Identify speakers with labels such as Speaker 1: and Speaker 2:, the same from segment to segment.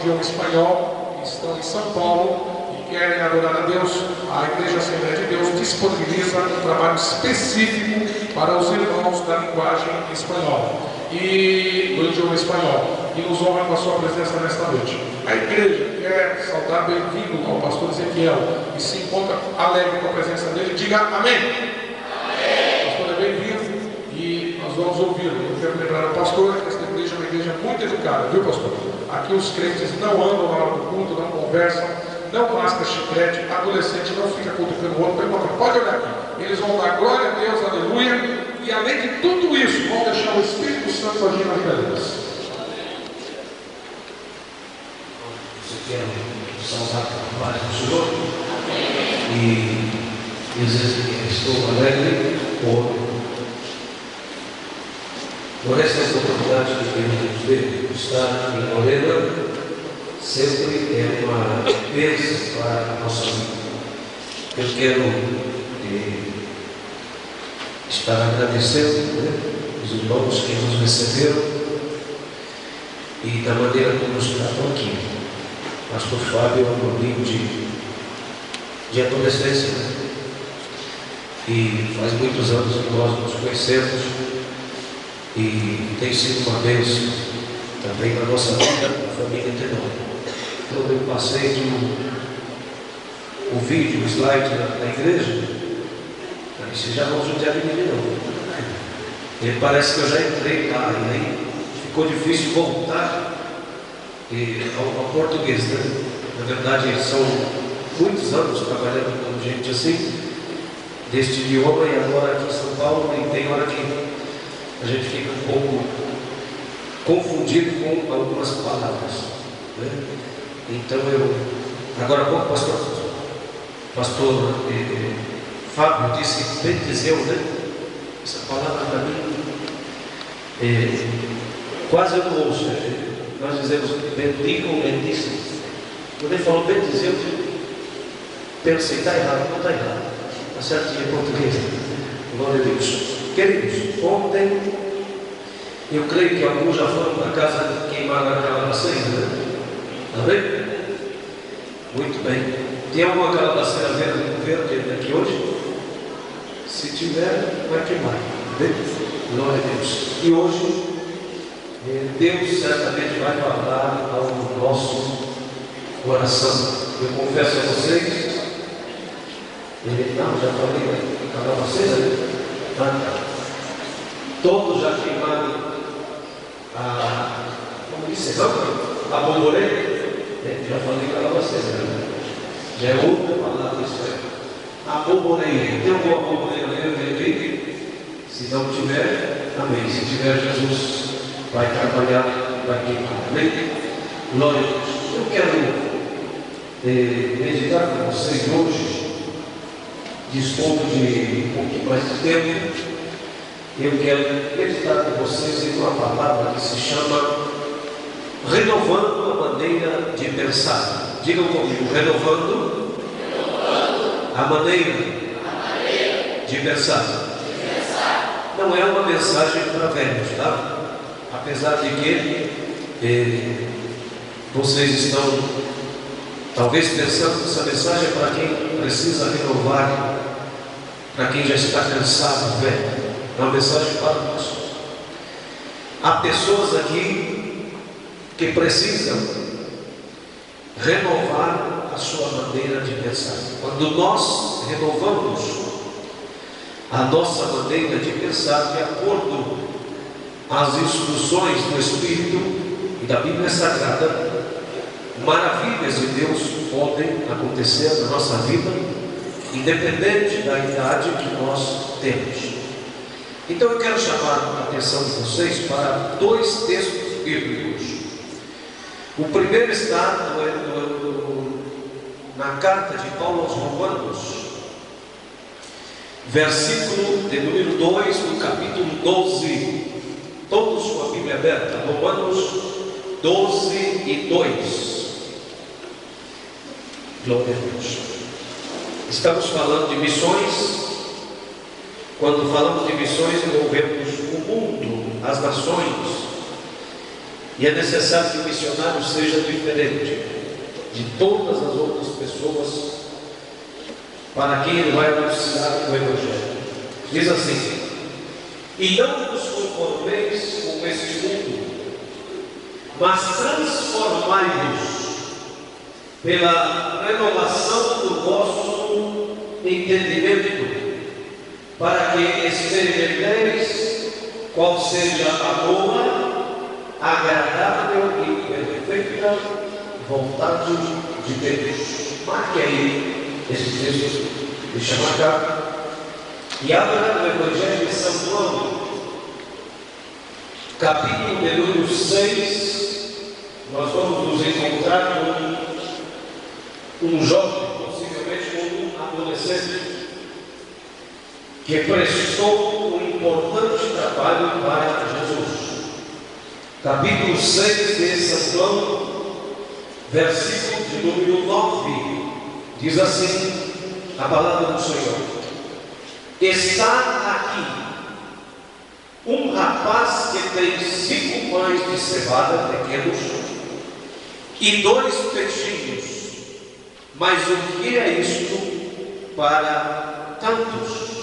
Speaker 1: idioma espanhol, que estão em São Paulo e querem adorar a Deus, a Igreja Assembleia de Deus disponibiliza um trabalho específico para os irmãos da linguagem espanhola e do idioma espanhol, e nos honra com a sua presença nesta noite. A igreja quer saudar bem-vindo ao pastor Ezequiel e se encontra alegre com a presença dele. Diga amém. Amém. O pastor é bem-vindo e nós vamos ouvi-lo. Eu quero lembrar ao pastor que esta igreja é uma igreja muito educada, viu, pastor? Aqui os crentes não andam na hora do culto, não conversam, não masca chiclete, adolescente não fica cutucando o outro, pergunta, pode olhar aqui. Eles vão dar glória a Deus, aleluia, e além de tudo isso, vão deixar o Espírito Santo agir na vida deles.
Speaker 2: Você quer saudar a paz do Senhor? E dizer que estou alegre por esta oportunidade que temos de estar em Lorena. Sempre é uma bênção para a nossa vida. Eu quero estar agradecendo, os irmãos que nos receberam e da maneira como nos tratam aqui. Pastor Fábio é um amigo de adolescência, e faz muitos anos que nós nos conhecemos e tem sido uma bênção também na nossa vida, na família Tenor. Então eu passei aqui o vídeo, o slide da igreja. Aí vocês já vão judiar de mim não. E parece que eu já entrei lá, e aí ficou difícil voltar ao português, né? Na verdade são muitos anos trabalhando com gente assim, deste idioma, e agora aqui em São Paulo, e tem hora que a gente fica um pouco confundido com algumas palavras, né? Então agora há pouco pastor Fábio disse bendizeu, né? Essa palavra para mim quase eu não ouço. Nós dizemos bendigo ou bendice. Quando ele falou bendizeu, pensei, está errado, não está errado, está certinho em português. Glória a Deus. Queridos, ontem eu creio que alguns já foram para casa queimar aquela calabaceira, né? Amém? Muito bem. Tem alguma calabaceira verde aqui hoje? Se tiver, vai queimar. Glória a Deus. E hoje, Deus certamente vai falar ao nosso coração. Eu confesso a vocês, não, já falei calabaceira, todos já queimaram como disse, a bomboneira. Já falei calabaceira, né? Já é outra palavra isso aí. A bomboneira. Tem alguma bomboneira aí? Se não tiver, amém. Se tiver, Jesus vai trabalhar, vai queimar. Amém? Glória a Deus. Eu quero meditar com vocês hoje, dispondo de um pouquinho mais de tempo. Eu quero meditar com vocês em uma palavra que se chama renovando a maneira de pensar. Digam comigo, renovando a maneira de pensar. Não é uma mensagem para velhos, tá? Apesar de que vocês estão talvez pensando que essa mensagem é para quem precisa renovar, para quem já está cansado, velho. É uma mensagem para nós. Há pessoas aqui que precisam renovar a sua maneira de pensar. Quando nós renovamos a nossa maneira de pensar de acordo às instruções do Espírito e da Bíblia Sagrada, maravilhas de Deus podem acontecer na nossa vida, independente da idade que nós temos. Então eu quero chamar a atenção de vocês para dois textos bíblicos. O primeiro está na carta de Paulo aos Romanos, versículo de número 2, no capítulo 12. Todos com a Bíblia aberta. Romanos 12 e 2. Glória a Deus. Estamos falando de missões. Quando falamos de missões, envolvemos o mundo, as nações. E é necessário que o missionário seja diferente de todas as outras pessoas para quem ele vai anunciar o Evangelho. Diz assim: e não vos conformeis com este mundo, mas transformai-vos pela renovação do vosso entendimento, para que experimenteis qual seja a boa, agradável e perfeita vontade de Deus. Marque aí esse texto, deixa marcar. E abra o Evangelho de São João, capítulo de número 6. Nós vamos nos encontrar com um jovem, possivelmente com um adolescente, que prestou um importante trabalho para Jesus. Capítulo 6 de São João, versículo de número 9, diz assim a palavra do Senhor: está aqui um rapaz que tem 5 pães de cevada pequenos e 2 peixinhos, mas o que é isto para tantos?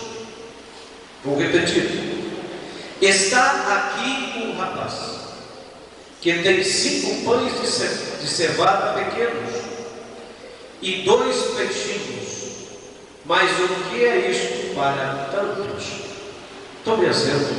Speaker 2: Vou repetir: está aqui um rapaz que tem 5 pães de cevada pequenos e 2 peixinhos, mas o que é isto para tantos? Tome assento.